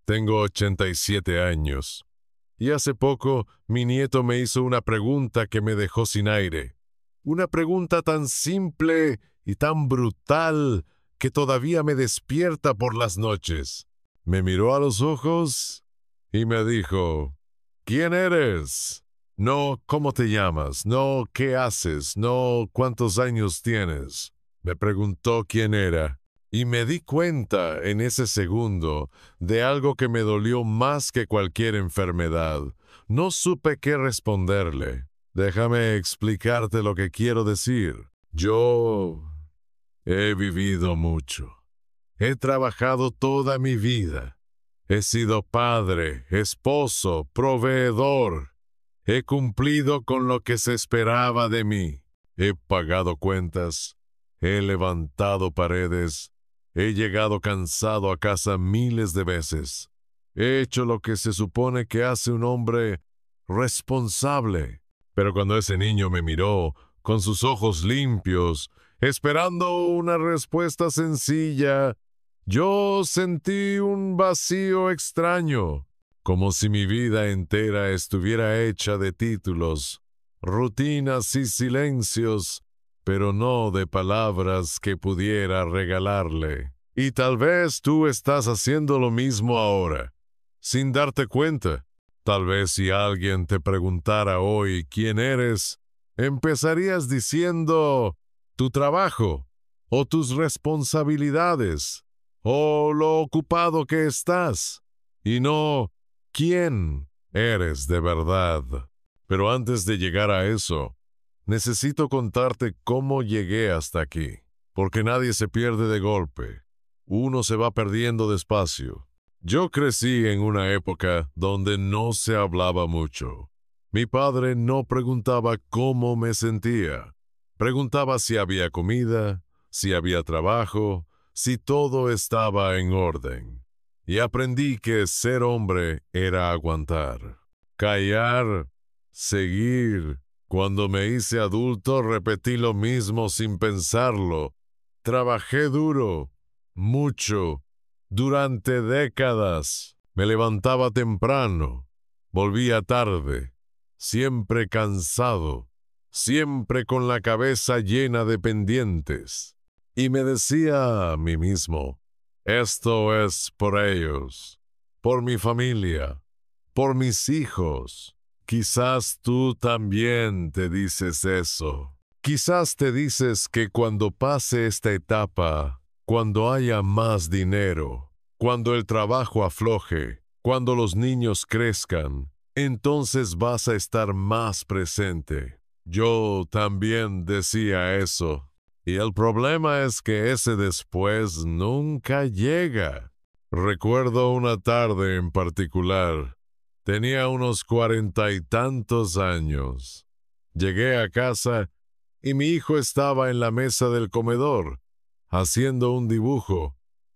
Tengo 87 años. Y hace poco mi nieto me hizo una pregunta que me dejó sin aire. Una pregunta tan simple y tan brutal que todavía me despierta por las noches. Me miró a los ojos y me dijo, ¿quién eres? No, ¿cómo te llamas? No, ¿qué haces? No, ¿cuántos años tienes? Me preguntó quién era. Y me di cuenta en ese segundo de algo que me dolió más que cualquier enfermedad. No supe qué responderle. Déjame explicarte lo que quiero decir. Yo he vivido mucho. He trabajado toda mi vida. He sido padre, esposo, proveedor. He cumplido con lo que se esperaba de mí. He pagado cuentas. He levantado paredes. He llegado cansado a casa miles de veces. He hecho lo que se supone que hace un hombre responsable. Pero cuando ese niño me miró, con sus ojos limpios, esperando una respuesta sencilla, yo sentí un vacío extraño, como si mi vida entera estuviera hecha de títulos, rutinas y silencios, pero no de palabras que pudiera regalarle. Y tal vez tú estás haciendo lo mismo ahora, sin darte cuenta. Tal vez si alguien te preguntara hoy quién eres, empezarías diciendo tu trabajo, o tus responsabilidades, o lo ocupado que estás, y no quién eres de verdad. Pero antes de llegar a eso, necesito contarte cómo llegué hasta aquí, porque nadie se pierde de golpe. Uno se va perdiendo despacio. Yo crecí en una época donde no se hablaba mucho. Mi padre no preguntaba cómo me sentía. Preguntaba si había comida, si había trabajo, si todo estaba en orden. Y aprendí que ser hombre era aguantar, callar, seguir. Cuando me hice adulto repetí lo mismo sin pensarlo. Trabajé duro, mucho, durante décadas. Me levantaba temprano, volvía tarde, siempre cansado, siempre con la cabeza llena de pendientes. Y me decía a mí mismo, esto es por ellos, por mi familia, por mis hijos. Quizás tú también te dices eso. Quizás te dices que cuando pase esta etapa, cuando haya más dinero, cuando el trabajo afloje, cuando los niños crezcan, entonces vas a estar más presente. Yo también decía eso. Y el problema es que ese después nunca llega. Recuerdo una tarde en particular. Tenía unos 40 y tantos años. Llegué a casa y mi hijo estaba en la mesa del comedor, haciendo un dibujo.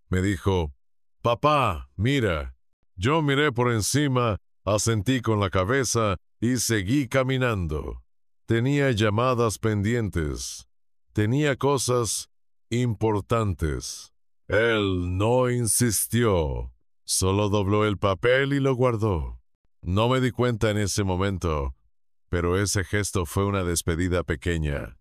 Me dijo, «Papá, mira». Yo miré por encima, asentí con la cabeza y seguí caminando. Tenía llamadas pendientes. Tenía cosas importantes. Él no insistió, solo dobló el papel y lo guardó. No me di cuenta en ese momento, pero ese gesto fue una despedida pequeña,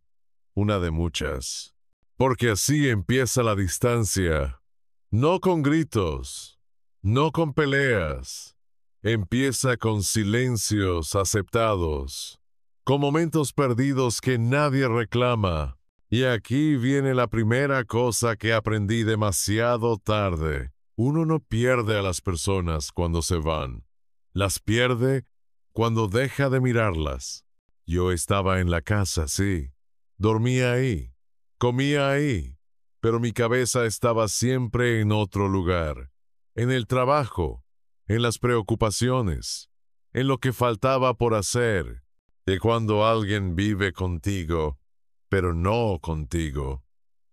una de muchas. Porque así empieza la distancia, no con gritos, no con peleas. Empieza con silencios aceptados, con momentos perdidos que nadie reclama. Y aquí viene la primera cosa que aprendí demasiado tarde. Uno no pierde a las personas cuando se van. Las pierde cuando deja de mirarlas. Yo estaba en la casa, sí. Dormía ahí. Comía ahí. Pero mi cabeza estaba siempre en otro lugar. En el trabajo. En las preocupaciones. En lo que faltaba por hacer. Y cuando alguien vive contigo, pero no contigo,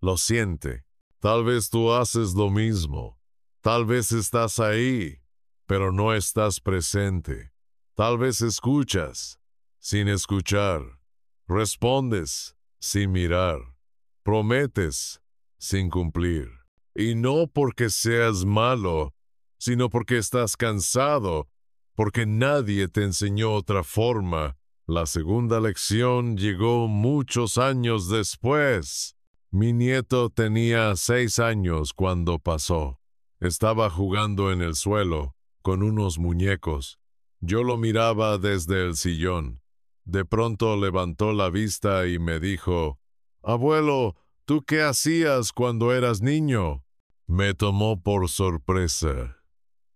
lo siente. Tal vez tú haces lo mismo. Tal vez estás ahí, pero no estás presente. Tal vez escuchas, sin escuchar. Respondes, sin mirar. Prometes, sin cumplir. Y no porque seas malo, sino porque estás cansado, porque nadie te enseñó otra forma. La segunda lección llegó muchos años después. Mi nieto tenía 6 años cuando pasó. Estaba jugando en el suelo con unos muñecos. Yo lo miraba desde el sillón. De pronto levantó la vista y me dijo, «Abuelo, ¿tú qué hacías cuando eras niño?» Me tomó por sorpresa.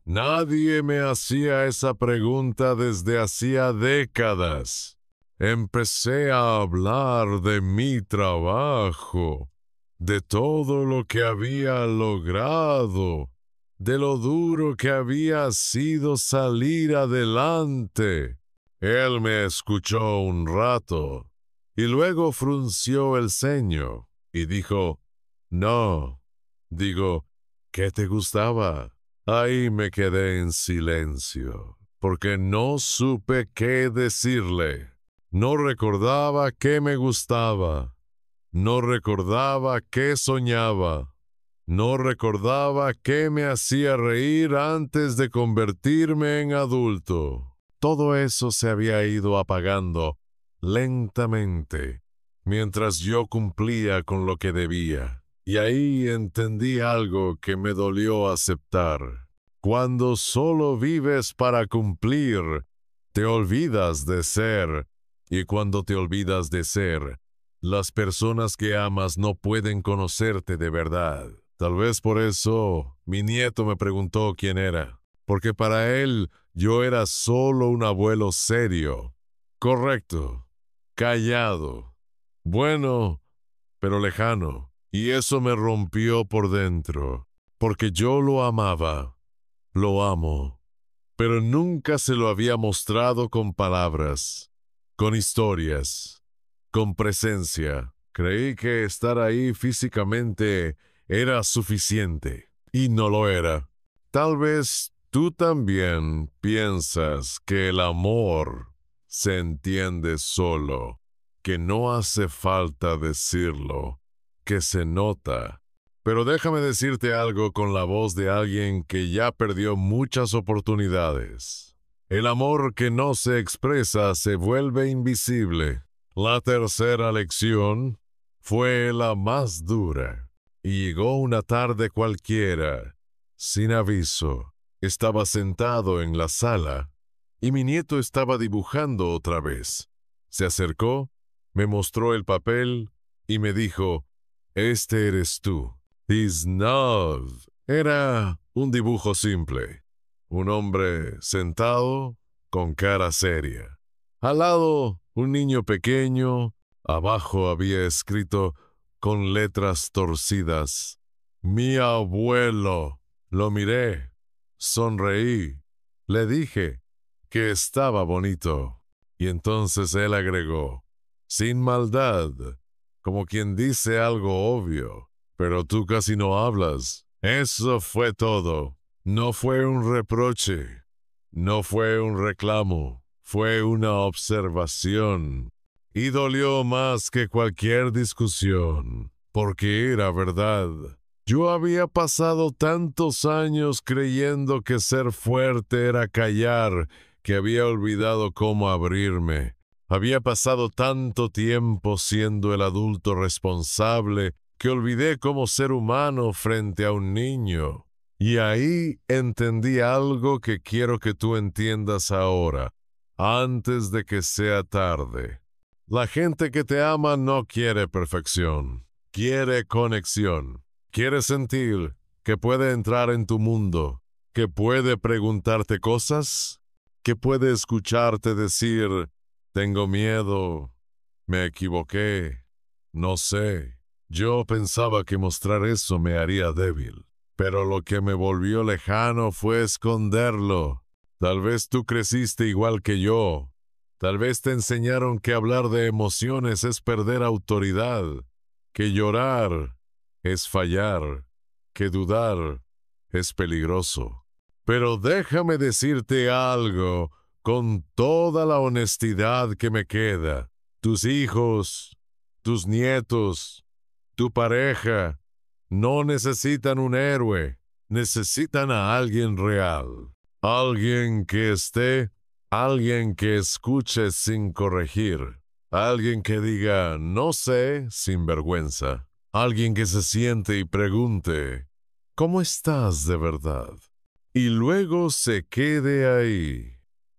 Nadie me hacía esa pregunta desde hacía décadas. Empecé a hablar de mi trabajo, de todo lo que había logrado, de lo duro que había sido salir adelante. Él me escuchó un rato y luego frunció el ceño y dijo, «No». Digo, «¿Qué te gustaba?» Ahí me quedé en silencio, porque no supe qué decirle. No recordaba qué me gustaba. No recordaba qué soñaba. No recordaba qué me hacía reír antes de convertirme en adulto. Todo eso se había ido apagando lentamente, mientras yo cumplía con lo que debía. Y ahí entendí algo que me dolió aceptar. Cuando solo vives para cumplir, te olvidas de ser. Y cuando te olvidas de ser, las personas que amas no pueden conocerte de verdad. Tal vez por eso mi nieto me preguntó quién era, porque para él yo era solo un abuelo serio, correcto, callado, bueno, pero lejano. Y eso me rompió por dentro, porque yo lo amaba, lo amo, pero nunca se lo había mostrado con palabras, con historias, con presencia. Creí que estar ahí físicamente era suficiente, y no lo era. Tal vez tú también piensas que el amor se entiende solo, que no hace falta decirlo, que se nota. Pero déjame decirte algo con la voz de alguien que ya perdió muchas oportunidades. El amor que no se expresa se vuelve invisible. La tercera lección fue la más dura. Y llegó una tarde cualquiera, sin aviso. Estaba sentado en la sala y mi nieto estaba dibujando otra vez. Se acercó, me mostró el papel y me dijo, «Este eres tú». Tiznov. Era un dibujo simple. Un hombre sentado con cara seria. Al lado, un niño pequeño. Abajo había escrito con letras torcidas, «Mi abuelo». Lo miré, sonreí, le dije que estaba bonito. Y entonces él agregó, sin maldad, como quien dice algo obvio, «Pero tú casi no hablas». Eso fue todo. No fue un reproche, no fue un reclamo, fue una observación. Y dolió más que cualquier discusión, porque era verdad. Yo había pasado tantos años creyendo que ser fuerte era callar, que había olvidado cómo abrirme. Había pasado tanto tiempo siendo el adulto responsable que olvidé cómo ser humano frente a un niño. Y ahí entendí algo que quiero que tú entiendas ahora, antes de que sea tarde. La gente que te ama no quiere perfección, quiere conexión, quiere sentir que puede entrar en tu mundo, que puede preguntarte cosas, que puede escucharte decir, «Tengo miedo, me equivoqué, no sé». Yo pensaba que mostrar eso me haría débil, pero lo que me volvió lejano fue esconderlo. Tal vez tú creciste igual que yo. Tal vez te enseñaron que hablar de emociones es perder autoridad, que llorar es fallar, que dudar es peligroso. Pero déjame decirte algo con toda la honestidad que me queda. Tus hijos, tus nietos, tu pareja no necesitan un héroe, necesitan a alguien real, alguien que escuche sin corregir, alguien que diga no sé sin vergüenza, alguien que se siente y pregunte ¿cómo estás de verdad? Y luego se quede ahí,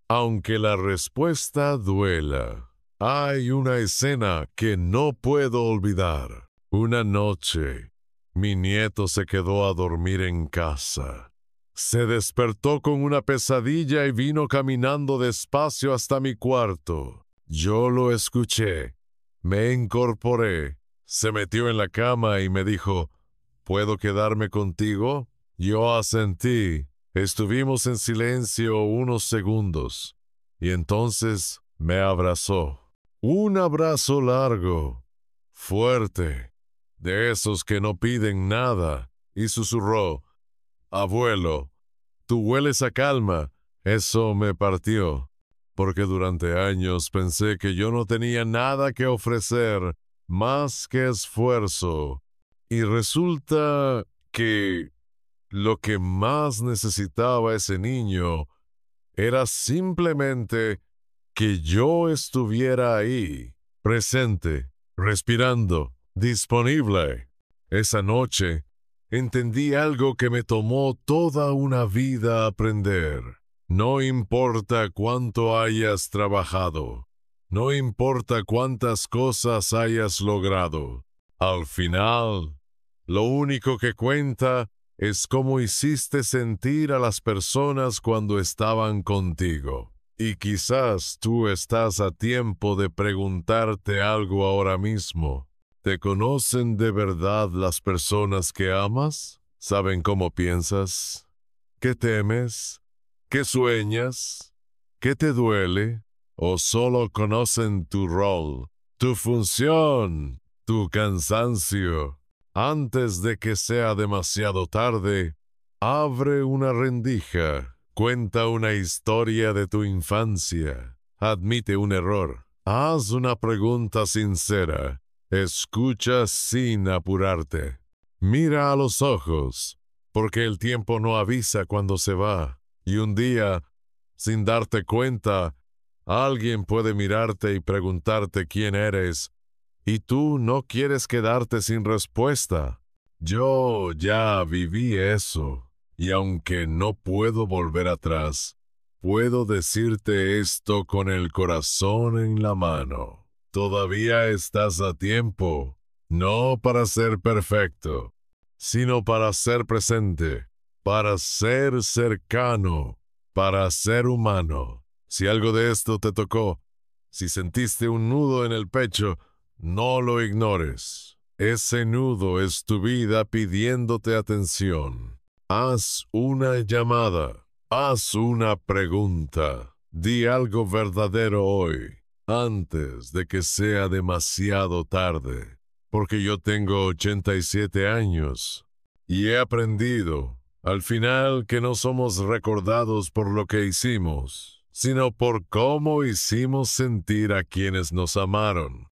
aunque la respuesta duela. Hay una escena que no puedo olvidar. Una noche, mi nieto se quedó a dormir en casa. Se despertó con una pesadilla y vino caminando despacio hasta mi cuarto. Yo lo escuché. Me incorporé. Se metió en la cama y me dijo, ¿puedo quedarme contigo? Yo asentí. Estuvimos en silencio unos segundos. Y entonces me abrazó. Un abrazo largo, fuerte, de esos que no piden nada, y susurró, abuelo, tú hueles a calma. Eso me partió, porque durante años pensé que yo no tenía nada que ofrecer más que esfuerzo, y resulta que lo que más necesitaba ese niño era simplemente que yo estuviera ahí, presente, respirando, disponible. Esa noche entendí algo que me tomó toda una vida aprender. No importa cuánto hayas trabajado, no importa cuántas cosas hayas logrado, al final, lo único que cuenta es cómo hiciste sentir a las personas cuando estaban contigo. Y quizás tú estás a tiempo de preguntarte algo ahora mismo. ¿Te conocen de verdad las personas que amas? ¿Saben cómo piensas? ¿Qué temes? ¿Qué sueñas? ¿Qué te duele? ¿O solo conocen tu rol, tu función, tu cansancio? Antes de que sea demasiado tarde, abre una rendija. Cuenta una historia de tu infancia. Admite un error. Haz una pregunta sincera. Escucha sin apurarte. Mira a los ojos, porque el tiempo no avisa cuando se va. Y un día, sin darte cuenta, alguien puede mirarte y preguntarte quién eres, y tú no quieres quedarte sin respuesta. Yo ya viví eso. Y aunque no puedo volver atrás, puedo decirte esto con el corazón en la mano. Todavía estás a tiempo, no para ser perfecto, sino para ser presente, para ser cercano, para ser humano. Si algo de esto te tocó, si sentiste un nudo en el pecho, no lo ignores. Ese nudo es tu vida pidiéndote atención. Haz una llamada, haz una pregunta, di algo verdadero hoy, antes de que sea demasiado tarde, porque yo tengo 87 años y he aprendido, al final, que no somos recordados por lo que hicimos, sino por cómo hicimos sentir a quienes nos amaron.